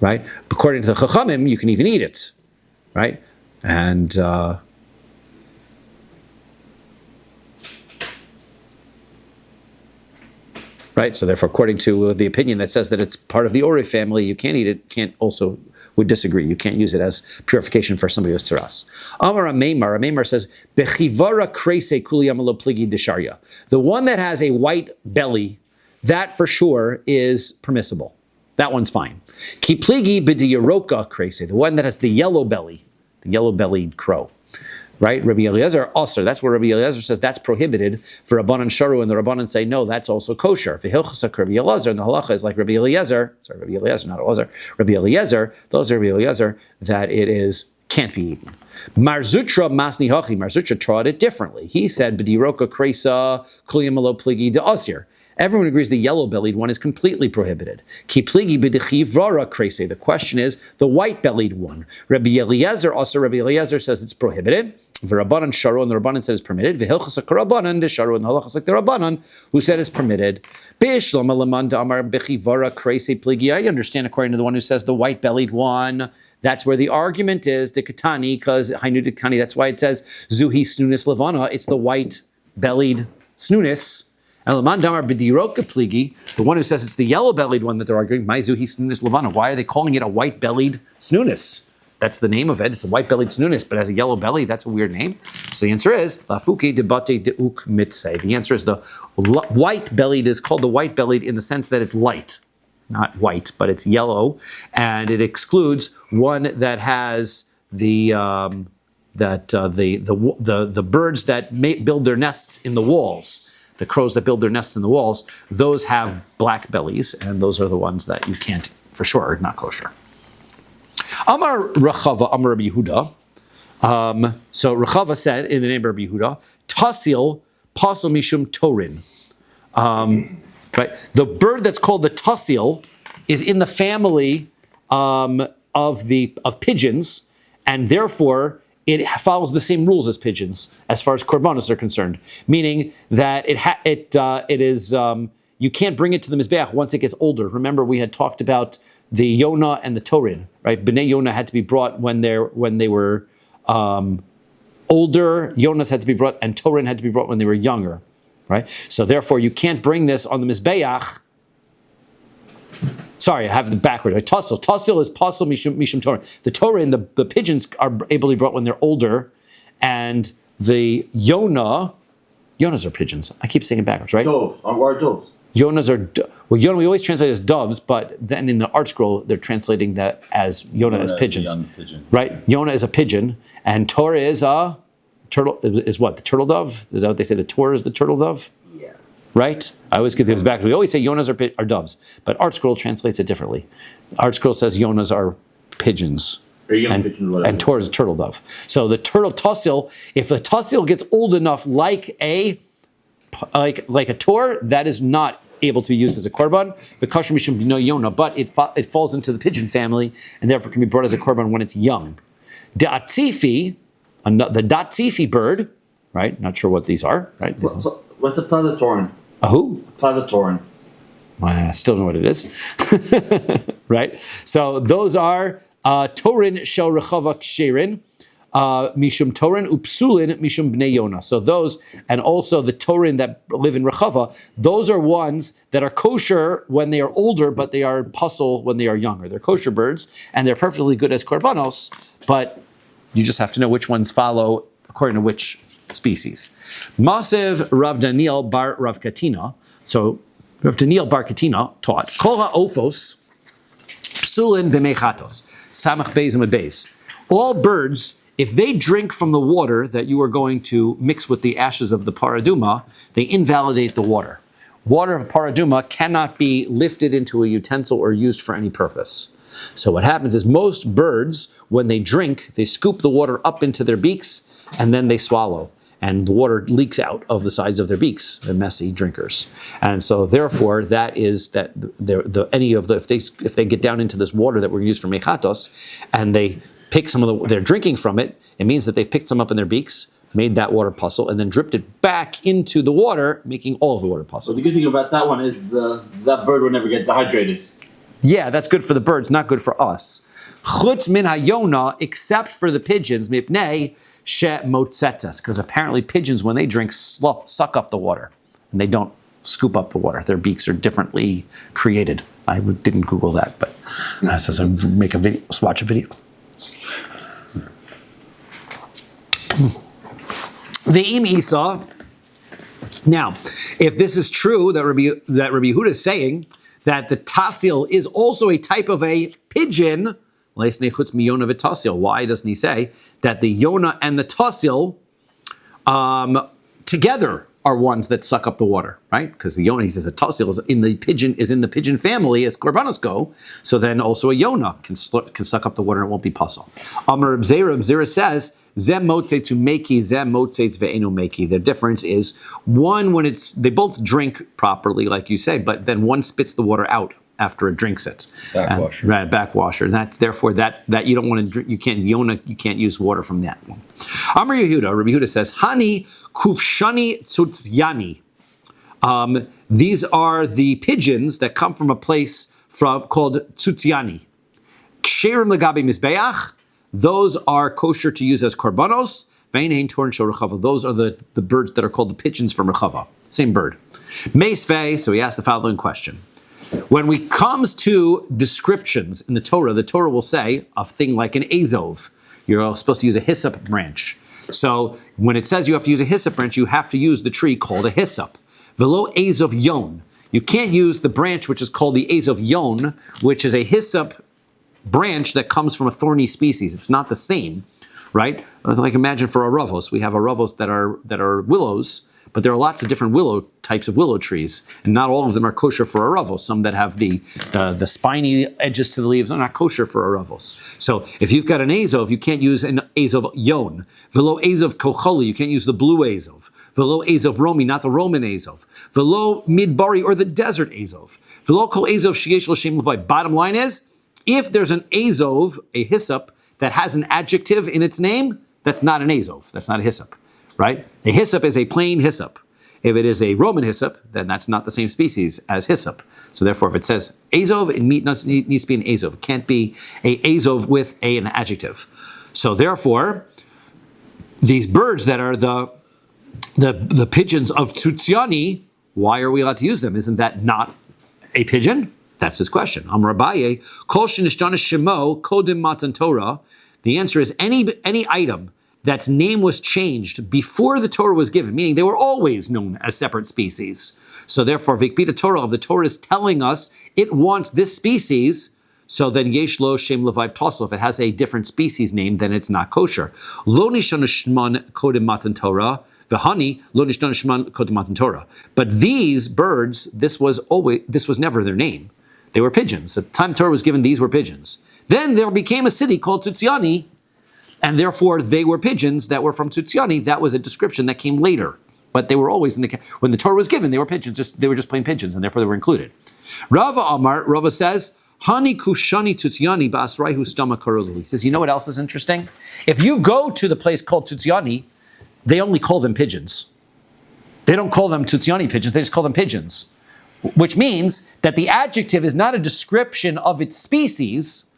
Speaker 1: Right? According to the chachamim, you can even eat it. Right? And right, so therefore, according to the opinion that says that it's part of the Ori family, you can't eat it. Would disagree. You can't use it as purification for somebody who's teras. Amar Ameimar says bechivara kreise kuliyamalo pligi desharya. The one that has a white belly, that for sure is permissible. That one's fine. Ki pligi b'diyaroka kreise, the one that has the yellow belly. The yellow-bellied crow, right? Rabbi Eliezer also, that's where Rabbi Eliezer says that's prohibited for Rabbanan Sharu, and the Rabbanan say, no, that's also kosher. V'hilchasak Rabbi Eliezer, and the halacha is like Rabbi Eliezer, Rabbi Eliezer, Rabbi Eliezer, that it can't be eaten. Marzutra Masni Hachi, Marzutra tried it differently. He said, B'diroka Kresa, Kuliyamalo Pligi de Osir. Everyone agrees the yellow-bellied one is completely prohibited. Ki pligi b'dechivara krese. The question is the white-bellied one. Rabbi Eliezer says it's prohibited. V'Rabbanan sharu, and the Rabbanan said it's permitted. V'hilchas ha'Rabbanan de sharu, and the halachas like the Rabbanan who said it's permitted. B'ishlam alaman da'amar b'chivara krese pligi. I understand according to the one who says the white-bellied one. That's where the argument is the katani, because hainu de katani. That's why it says zuhi snunis levana. It's the white-bellied snunis. The one who says it's the yellow-bellied one that they're arguing, Maizuhi snunis levana. Why are they calling it a white-bellied snunis? That's the name of it. It's a white-bellied snunis, but has a yellow belly. That's a weird name. So the answer is lafuki debate deuk mitse. The answer is the white-bellied is called the white-bellied in the sense that it's light, not white, but it's yellow, and it excludes one that has the the birds that build their nests in the walls, the crows that build their nests in the walls, those have black bellies, and those are the ones that you can't, for sure, are not kosher. Amar Rechava, Amar Rabbi Yehuda. So Rechava said in the name of Rabbi Yehuda, Tasil Pasal Mishum Torin. Right, the bird that's called the tasil is in the family of pigeons, and therefore it follows the same rules as pigeons as far as korbanos are concerned. Meaning that it is you can't bring it to the mizbeach once it gets older. Remember, we had talked about the Yonah and the Torin, right? Bnei Yonah had to be brought when they were older. Yonahs had to be brought, and Torin had to be brought when they were younger, right? So therefore, you can't bring this on the mizbeach. Sorry, I have the backward. Tasil. Tasil is pasal mishum Torin. The Torin, the pigeons are able to be brought when they're older, and the Yonahs are pigeons. I keep saying it backwards, right?
Speaker 2: Doves. Or doves.
Speaker 1: Yonahs are, Yonah we always translate as doves, but then in the art scroll, they're translating that as Yonah as pigeons.
Speaker 3: Young pigeon.
Speaker 1: Right? Yonah is a pigeon, and Torah is a turtle, is what? The turtle dove? Is that what they say? The Torah is the turtle dove?
Speaker 2: Yeah.
Speaker 1: Right? I always get things back. We always say Yonahs are doves, but art scroll translates it differently. Art scroll says Yonahs are pigeons.
Speaker 2: Or young pigeons, whatever.
Speaker 1: And Torah is a turtle dove. So the turtle tasil, if the tasil gets old enough like a Tor, that is not able to be used as a korban. The kasher mishum no Yonah, but it falls into the pigeon family and therefore can be brought as a korban when it's young. The atzifi, the datzifi bird, right? Not sure what these are, right?
Speaker 2: What's a plazatorin?
Speaker 1: A who?
Speaker 2: Plazatorin.
Speaker 1: I still don't know what it is, right? So those are Torin shel rechava ksherin. Mishum Torin upsulin mishum bnei Yonah. So those, and also the Torin that live in Rechava, those are ones that are kosher when they are older, but they are puzzle when they are younger. They're kosher birds, and they're perfectly good as korbanos, but you just have to know which ones follow according to which species. Masev Rav Daniel bar Rav Katina. So Rav Daniel bar Katina taught Kol ha'ofos psulin b'meichatos samach beis and beis. All birds, if they drink from the water that you are going to mix with the ashes of the paraduma, they invalidate the water. Water of paraduma cannot be lifted into a utensil or used for any purpose. So what happens is most birds, when they drink, they scoop the water up into their beaks and then they swallow. And the water leaks out of the sides of their beaks. They're messy drinkers, and so therefore that is that if they get down into this water that we're used for mechatos, and they pick some of they're drinking from it, it means that they picked some up in their beaks, made that water puzzle, and then dripped it back into the water, making all of the water puzzle.
Speaker 2: So the good thing about that one is that bird will never get dehydrated.
Speaker 1: Yeah, that's good for the birds, not good for us. Chutz min hayona, except for the pigeons, mipnei she motzetas, because apparently pigeons, when they drink, suck up the water, and they don't scoop up the water. Their beaks are differently created. I didn't Google that, but I says I make a video, watch a video. Ve'im Isa. Now, if this is true that Rabbi Yehuda is saying that the tasil is also a type of a pigeon, why doesn't he say that the Yonah and the tasil together are ones that suck up the water, right? Because the Yonah, he says, a tasil is in the pigeon family as korbanos go. So then also a Yonah can suck up the water and it won't be puzzle. Amar Zera says, Zem motze to meki, zem motze ve'eno meki. Their difference is one when they both drink properly, like you say, but then one spits the water out after it drinks it.
Speaker 3: Backwasher.
Speaker 1: Right, backwasher. And that's therefore that you don't want to drink. You can't use water from that one. Amar Yehuda, Rabbi Yehuda says, Hani kufshani tzutzyani. These are the pigeons that come from a place called tzutzyani. Ksherim legabi mizbeach. Those are kosher to use as korbanos. Those are the birds that are called the pigeons from Rechava. Same bird. Meisvei, so he asked the following question. When we comes to descriptions in the Torah will say a thing like an azov. You're supposed to use a hyssop branch. So when it says you have to use a hyssop branch, you have to use the tree called a hyssop. Velo azov yon. You can't use the branch which is called the azov yon, which is a hyssop branch that comes from a thorny species. It's not the same. right? Like imagine for aravos, we have aravos that are willows, but there are lots of different types of willow trees, and not all of them are kosher for aravos. Some that have the spiny edges to the leaves are not kosher for aravos. So if you've got an azov, you can't use an azov yon. Velo azov kocholi, you can't use the blue azov. Velo azov romi, not the Roman azov. Velo midbari, or the desert azov. Velo kol azov sheyesh l'shem levai. Bottom line is, if there's an azov, a hyssop, that has an adjective in its name, that's not an azov. That's not a hyssop. Right? A hyssop is a plain hyssop. If it is a Roman hyssop, then that's not the same species as hyssop. So therefore, if it says azov, it needs to be an azov. It can't be a azov with an adjective. So therefore, these birds that are the pigeons of Tzutziani, why are we allowed to use them? Isn't that not a pigeon? That's his question. Rabbi, kol shenishtana shemo kodim matan Torah. The answer is any item that's name was changed before the Torah was given, meaning they were always known as separate species. So therefore, Vikpita Torah, the Torah is telling us it wants this species, so then yesh lo shem levai pasol. If it has a different species name, then it's not kosher. Lo nishana shman kodim matan Torah, v'hani lo nishana shman kodim matan Torah. But these birds, this was never their name. They were pigeons. At the time the Torah was given, these were pigeons. Then there became a city called Tzutziani, and therefore they were pigeons that were from Tzutziani. That was a description that came later. But they were always when the Torah was given, they were pigeons, they were just plain pigeons, and therefore they were included. Rava says, Hani kushani Tzutziani ba'asraihu stama karulu. He says, you know what else is interesting? If you go to the place called Tzutziani, they only call them pigeons. They don't call them Tzutziani pigeons, they just call them pigeons. Which means that the adjective is not a description of its species,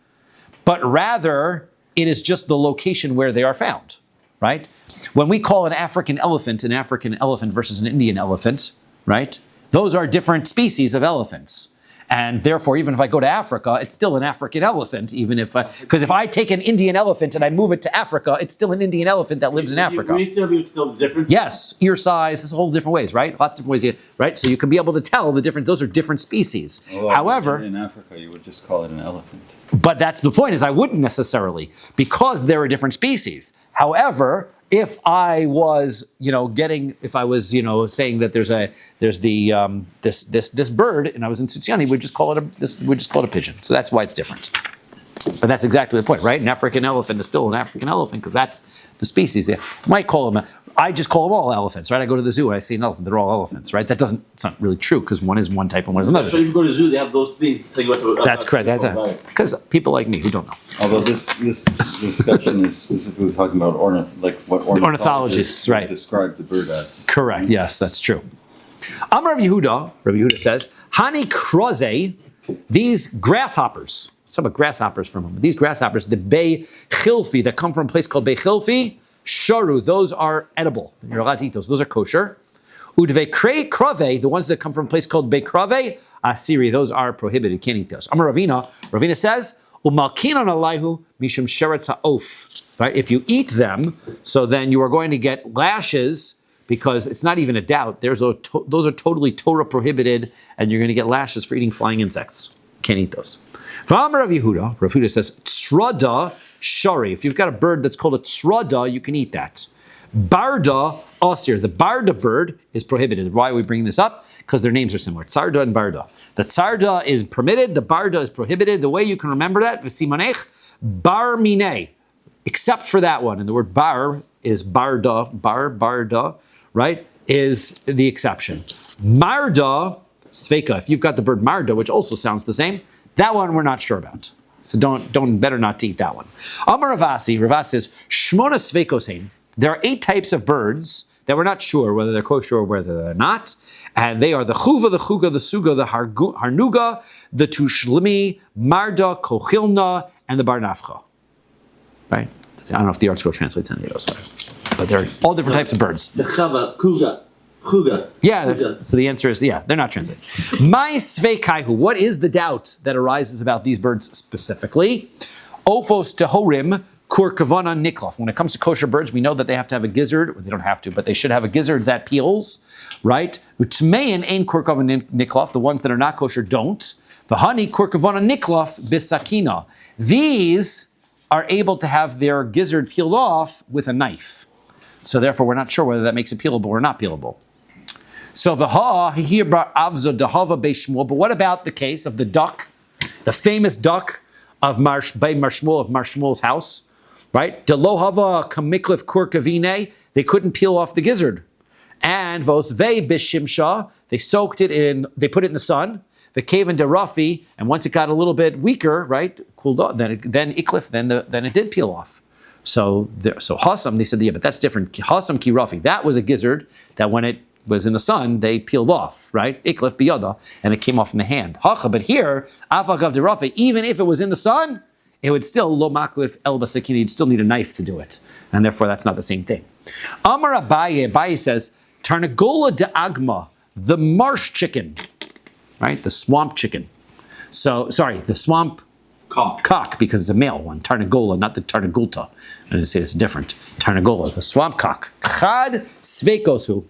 Speaker 1: but rather it is just the location where they are found, right? When we call an African elephant versus an Indian elephant, right? Those are different species of elephants. And therefore, even if I go to Africa, it's still an African elephant, because if I take an Indian elephant and I move it to Africa, it's still an Indian elephant that lives in Africa.
Speaker 2: Can you tell me still the difference?
Speaker 1: Yes, ear size, there's a whole different ways, right? Lots of different ways, right? So you can be able to tell the difference. Those are different species.
Speaker 3: Well,
Speaker 1: However,
Speaker 3: in Africa, you would just call it an elephant.
Speaker 1: But that's the point, is I wouldn't necessarily, because they're a different species. However, if I was, saying that this bird, and I was in Tzutziani, we'd just call it a pigeon. So that's why it's different. But that's exactly the point, right? An African elephant is still an African elephant because that's the species. I just call them all elephants, right? I go to the zoo and I see an elephant; they're all elephants, right? It's not really true because one is one type and one is another.
Speaker 2: So if you go to the zoo, they have those things to tell you what to.
Speaker 1: That's correct. Because people like me who don't know.
Speaker 3: Although this discussion is specifically talking about what ornithologists
Speaker 1: right.
Speaker 3: describe the bird as.
Speaker 1: Correct. Yes, that's true. Rabbi Yehuda says, Hani kroze, these grasshoppers. Let's talk about grasshoppers for a moment. These grasshoppers, the Bei Chilfi, that come from a place called Bei Chilfi, Sharu, those are edible. You're allowed to eat those. Those are kosher. Udve Krei Krave, the ones that come from a place called Bei Krave, Asiri, those are prohibited. Can't eat those. Amar Ravina says, Umalkinon alayhu mishum sheretz ha'of. Right? If you eat them, so then you are going to get lashes, because it's not even a doubt. Those are totally Torah prohibited, and you're going to get lashes for eating flying insects. Can't eat those. V'amar Rav Yehuda says, Tzrada shari. If you've got a bird that's called a tzrada, you can eat that. Barda asir. The barda bird is prohibited. Why are we bringing this up? Because their names are similar. Tzarda and barda. The tzarda is permitted. The barda is prohibited. The way you can remember that, v'simanech, bar mineh. Except for that one. And the word bar is barda, right, is the exception. Marda, sveka. If you've got the bird marda, which also sounds the same, that one we're not sure about. So better not to eat that one. Amar Ravasi says, Shmona svekosein. There are 8 types of birds that we're not sure whether they're kosher or whether they're not. And they are the chuva, the chuga, the suga, the harnuga, the tushlimi, marda, kochilna, and the barnafcha. Right? I don't know if the Art Scroll translates any of those. But they're all different types of birds.
Speaker 2: The chava, chuga.
Speaker 1: Yeah, so the answer is, they're not translated. My sveikaihu, what is the doubt that arises about these birds specifically? Ophos tehorim kurkavana niklaf. When it comes to kosher birds, we know that they have to have a gizzard, or they don't have to, but they should have a gizzard that peels, right? Utmein ein kurkavana niklaf, the ones that are not kosher don't. V'hani kurkavana niklaf bisakina. These are able to have their gizzard peeled off with a knife. So therefore, we're not sure whether that makes it peelable or not peelable. So but what about the case of the duck, the famous duck of Mar Shmuel's house, right? Delohava kamiklif kurkavine, they couldn't peel off the gizzard. And vosvei bishimsha, they soaked it in, they put it in the sun. The cave in derafi, and once it got a little bit weaker, right, cooled off, then iklif, then it did peel off. So hasam, they said, yeah, but that's different. Hasam ki rafi, that was a gizzard that when it was in the sun, they peeled off, right? Iklif biyada, and it came off in the hand. Hacha, but here, afagav derafi, even if it was in the sun, it would still lo maklif el basakini, you'd still need a knife to do it, and therefore that's not the same thing. Amar Abaye says, Tarnagola de agma, the marsh chicken, right? The swamp chicken. So, sorry, the swamp cock, because it's a male one. Tarnagola, not the tarnagulta. I'm going to say this different. Tarnagola, the swamp cock. Chad svekosu,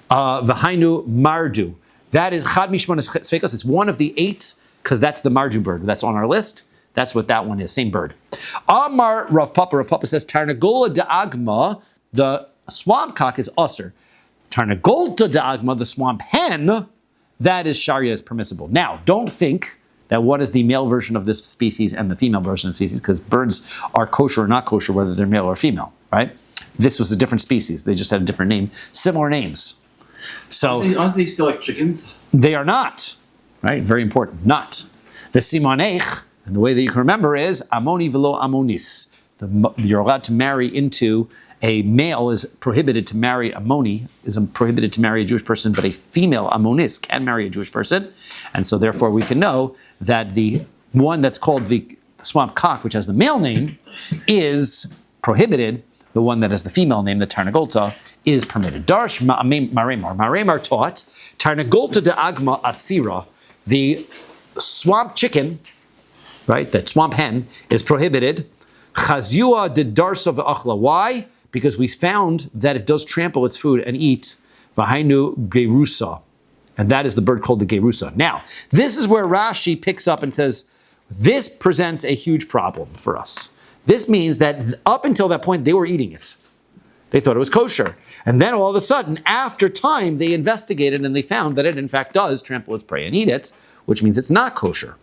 Speaker 1: v'hainu mardu. That is chad mishmon svekos. It's one of the 8, because that's the mardu bird. That's on our list. That's what that one is, same bird. Amar Rav Papa says, Tarnagola de agma, the swamp cock is usser. Tarnagolta de agma, the swamp hen, that is sharia, is permissible. Now, don't think that what is the male version of this species and the female version of the species, because birds are kosher or not kosher, whether they're male or female, right? This was a different species. They just had a different name, similar names. So
Speaker 2: aren't they still like chickens?
Speaker 1: They are not, right? Very important, not. The simanech, and the way that you can remember is amoni velo amonis. You're allowed to marry into a male is prohibited to marry amoni, is prohibited to marry a Jewish person, but a female amonis can marry a Jewish person. And so therefore we can know that the one that's called the swamp cock, which has the male name, is prohibited. The one that has the female name, the tarnagolta, is permitted. Darsh Maremar taught, tarnagolta de agma asira, the swamp chicken, right, that swamp hen, is prohibited. Chazua de darsa v'achla. Why? Because we found that it does trample its food and eat v'hainu gerusa. And that is the bird called the gerusa. Now, this is where Rashi picks up and says, this presents a huge problem for us. This means that up until that point, they were eating it. They thought it was kosher. And then all of a sudden, after time, they investigated and they found that it in fact does trample its prey and eat it, which means it's not kosher.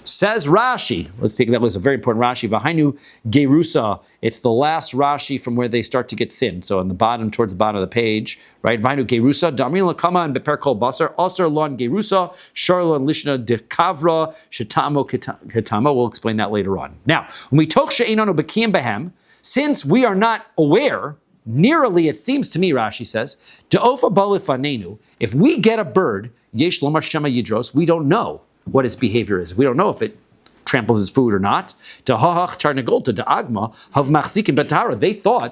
Speaker 1: Says Rashi, let's take that was a very important Rashi, Vahainu Gerusa, it's the last Rashi from where they start to get thin. So on the bottom, towards the bottom of the page, right? Vahainu Gerusa, Damrin Lakama and Beper Kol Basar, Asar Lon Gerusa, Sharlon Lishna de Kavra, Shatamo Ketama. We'll explain that later on. Now, when we talk She'inanu Bekim Behem, since we are not aware, nearly it seems to me, Rashi says, De'ofa Balifanenu, if we get a bird, Yesh Lomar Shema Yidros, we don't know what its behavior is. We don't know if it tramples his food or not. They thought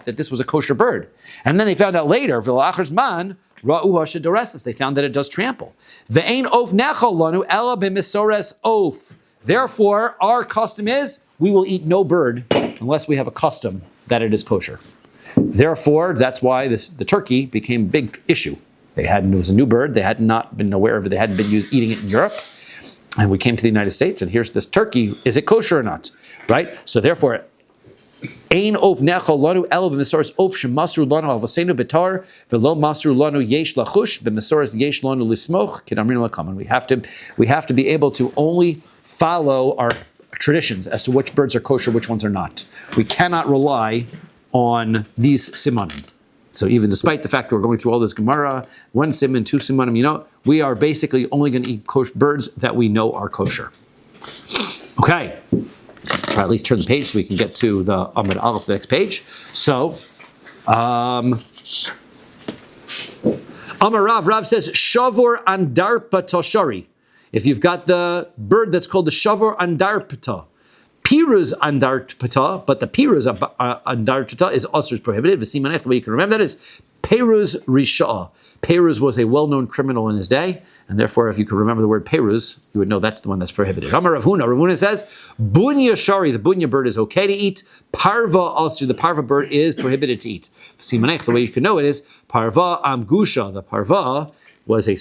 Speaker 1: that this was a kosher bird. And then they found out later, they found that it does trample. Therefore, our custom is, we will eat no bird unless we have a custom that it is kosher. Therefore, that's why the turkey became a big issue. It was a new bird. They had not been aware of it. They hadn't been eating it in Europe. And we came to the United States, and here's this turkey. Is it kosher or not? Right? So therefore, Ein of nechol lanu elo b'mesoras of shemasru lanu avosenu betar v'lo masru lanu yesh lachush b'mesoras yesh lanu lismoch k'damrin lakam. We have to be able to only follow our traditions as to which birds are kosher, which ones are not. We cannot rely on these simanim. So even despite the fact that we're going through all this Gemara, 1 siman, 2 simanim, we are basically only going to eat kosher birds that we know are kosher. Okay, try at least turn the page so we can get to the Amud Aleph, the next page. So, Amar Rav says, Shavor Andarpa Toshari. If you've got the bird that's called the Shavor Andarpata, Piruz Andarpata, but the Piruz Andarpata is also prohibited. V'simanech, the way you can remember that is Peruz Risha. Peruz was a well-known criminal in his day, and therefore, if you could remember the word Peruz, you would know that's the one that's prohibited. Amar Rav Huna says, Bunya Shari, the Bunya bird is okay to eat. Parva also, the Parva bird is prohibited to eat. V'simanech, the way you can know it is Parva Amgusha, the Parva, was a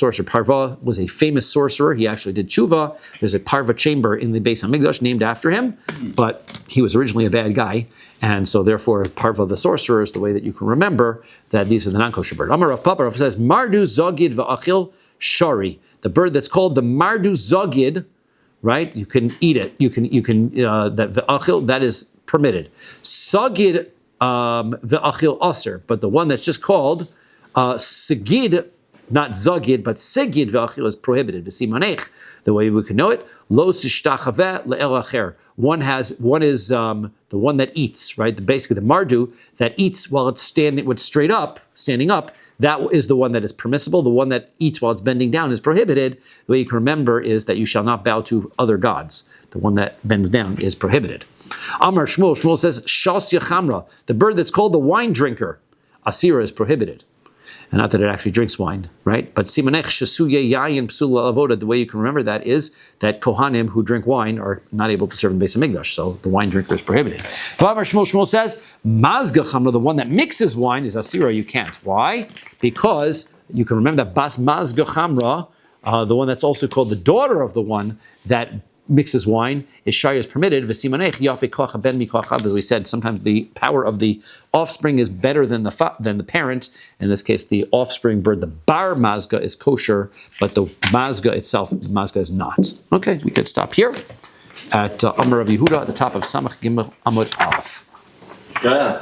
Speaker 1: sorcerer. Parva was a famous sorcerer. He actually did tshuva. There's a Parva chamber in the Beis Hamikdash named after him, but he was originally a bad guy. And so therefore, Parva the sorcerer is the way that you can remember that these are the non-kosher bird. Amar Rav Papa, Rav says, Mardu Zogid v'achil shari. The bird that's called the Mardu Zogid, right? You can eat it. That v'achil, that is permitted. Zogid v'achil aser, but the one that's just called Sigid, not Zogid, but Sigid v'achil is prohibited. V'simanech, the way we can know it, lo sishtachaveh le'el acher. One is the one that eats, right? Basically, the mardu that eats while it's standing up. That is the one that is permissible. The one that eats while it's bending down is prohibited. The way you can remember is that you shall not bow to other gods. The one that bends down is prohibited. Amar Shmuel. Shmuel says shas yachamra. The bird that's called the wine drinker, asira, is prohibited. And not that it actually drinks wine, right? But simanech shesuye yayin psula avoda. The way you can remember that is that kohanim who drink wine are not able to serve in Beis Hamikdash, so the wine drinker is prohibited. Shmuel says mazga chamra, the one that mixes wine, is asira. You can't. Why? Because you can remember that bas mazga chamra, the one that's also called the daughter of the one that mixes wine, is shaya, is permitted. V'simanech yafe kocha ben mikocha. As we said, sometimes the power of the offspring is better than the parent. In this case, the offspring bird, the bar mazga, is kosher, but the mazga itself, the mazga is not. Okay, we could stop here at Amar Rav Yehuda at the top of Samach Gimel Amud Aleph.
Speaker 2: Yeah.